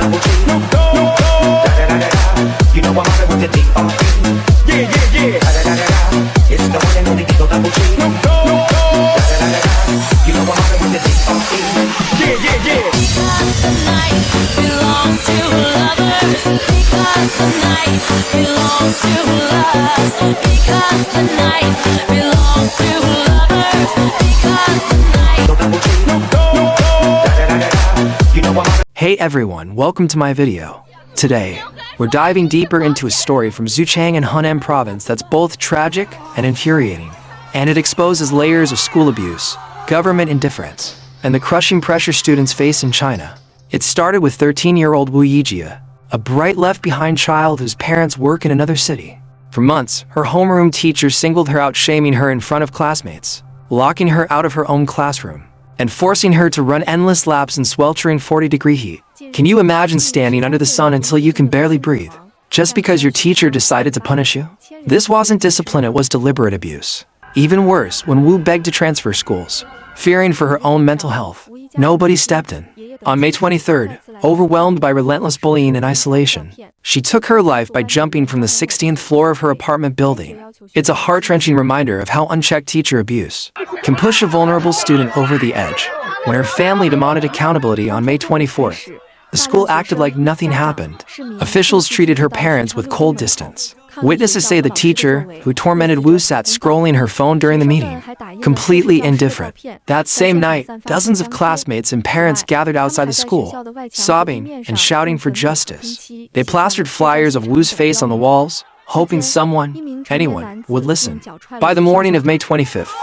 double G. Da da da da da. You know I'm hopping with the D.R.E. Yeah, yeah, yeah. Da da da da da. It's the one and only Digo double G. Da da da da da. You know I'm hopping with the D.R.E. Yeah, yeah, yeah. Because the night belongs to lovers. Because the night belongs to us. Because the night belongs to lovers. Because the night. Double G. Da da da da da. You know I'm hopping. Hey everyone, welcome to my video. Today, we're diving deeper into a story from Xuchang and Henan province that's both tragic and infuriating. And it exposes layers of school abuse, government indifference, and the crushing pressure students face in China. It started with 13-year-old Wu Yijia, a bright left-behind child whose parents work in another city. For months, her homeroom teacher singled her out, shaming her in front of classmates, locking her out of her own classroom, and forcing her to run endless laps in sweltering 40-degree heat. Can you imagine standing under the sun until you can barely breathe, just because your teacher decided to punish you? This wasn't discipline, it was deliberate abuse. Even worse, when Wu begged to transfer schools, fearing for her own mental health, nobody stepped in. On May 23rd, overwhelmed by relentless bullying and isolation, she took her life by jumping from the 16th floor of her apartment building. It's a heart-wrenching reminder of how unchecked teacher abuse can push a vulnerable student over the edge. When her family demanded accountability on May 24th, the school acted like nothing happened. Officials treated her parents with cold distance. Witnesses say the teacher, who tormented Wu, sat scrolling her phone during the meeting, completely indifferent. That same night, dozens of classmates and parents gathered outside the school, sobbing and shouting for justice. They plastered flyers of Wu's face on the walls, hoping anyone, would listen. By the morning of May 25th,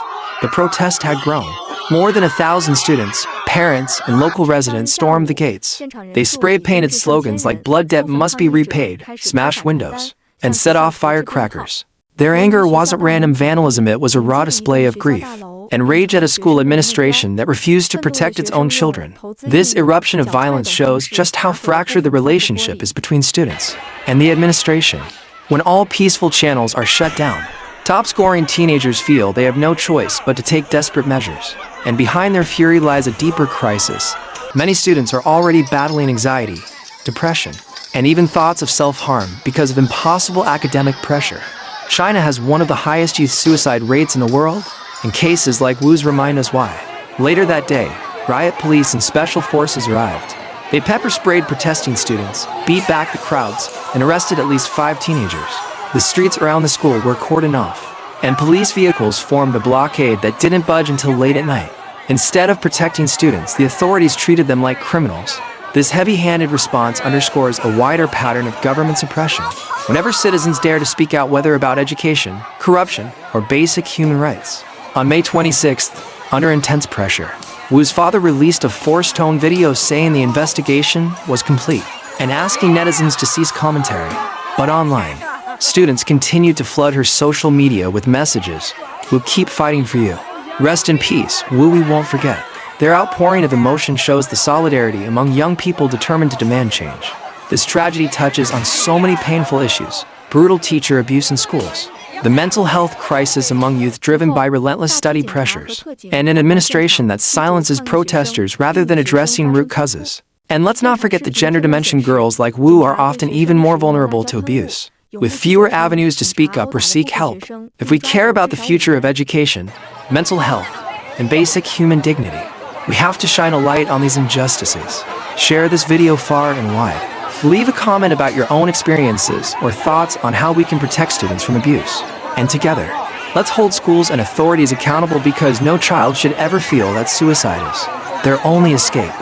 the protest had grown. More than 1,000 students, parents, and local residents stormed the gates. They spray-painted slogans like "Blood debt must be repaid," smashed windows, and set off firecrackers. Their anger wasn't random vandalism, it was a raw display of grief and rage at a school administration that refused to protect its own children. This eruption of violence shows just how fractured the relationship is between students and the administration. When all peaceful channels are shut down, top-scoring teenagers feel they have no choice but to take desperate measures. And behind their fury lies a deeper crisis. Many students are already battling anxiety, depression, and even thoughts of self-harm because of impossible academic pressure. China has one of the highest youth suicide rates in the world, and cases like Wu's remind us why. Later that day, riot police and special forces arrived. They pepper-sprayed protesting students, beat back the crowds, and arrested at least 5 teenagers. The streets around the school were cordoned off, and police vehicles formed a blockade that didn't budge until late at night. Instead of protecting students, the authorities treated them like criminals. This heavy-handed response underscores a wider pattern of government suppression. Whenever citizens dare to speak out, whether about education, corruption, or basic human rights. On May 26th, under intense pressure, Wu's father released a forced-tone video saying the investigation was complete and asking netizens to cease commentary. But online, students continued to flood her social media with messages: "We'll keep fighting for you. Rest in peace, Wu, we won't forget." Their outpouring of emotion shows the solidarity among young people determined to demand change. This tragedy touches on so many painful issues: brutal teacher abuse in schools, the mental health crisis among youth driven by relentless study pressures, and an administration that silences protesters rather than addressing root causes. And let's not forget the gender dimension. Girls like Wu are often even more vulnerable to abuse, with fewer avenues to speak up or seek help. If we care about the future of education, mental health, and basic human dignity, we have to shine a light on these injustices. Share this video far and wide. Leave a comment about your own experiences or thoughts on how we can protect students from abuse. And together, let's hold schools and authorities accountable, because no child should ever feel that suicide is their only escape.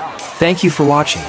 Thank you for watching.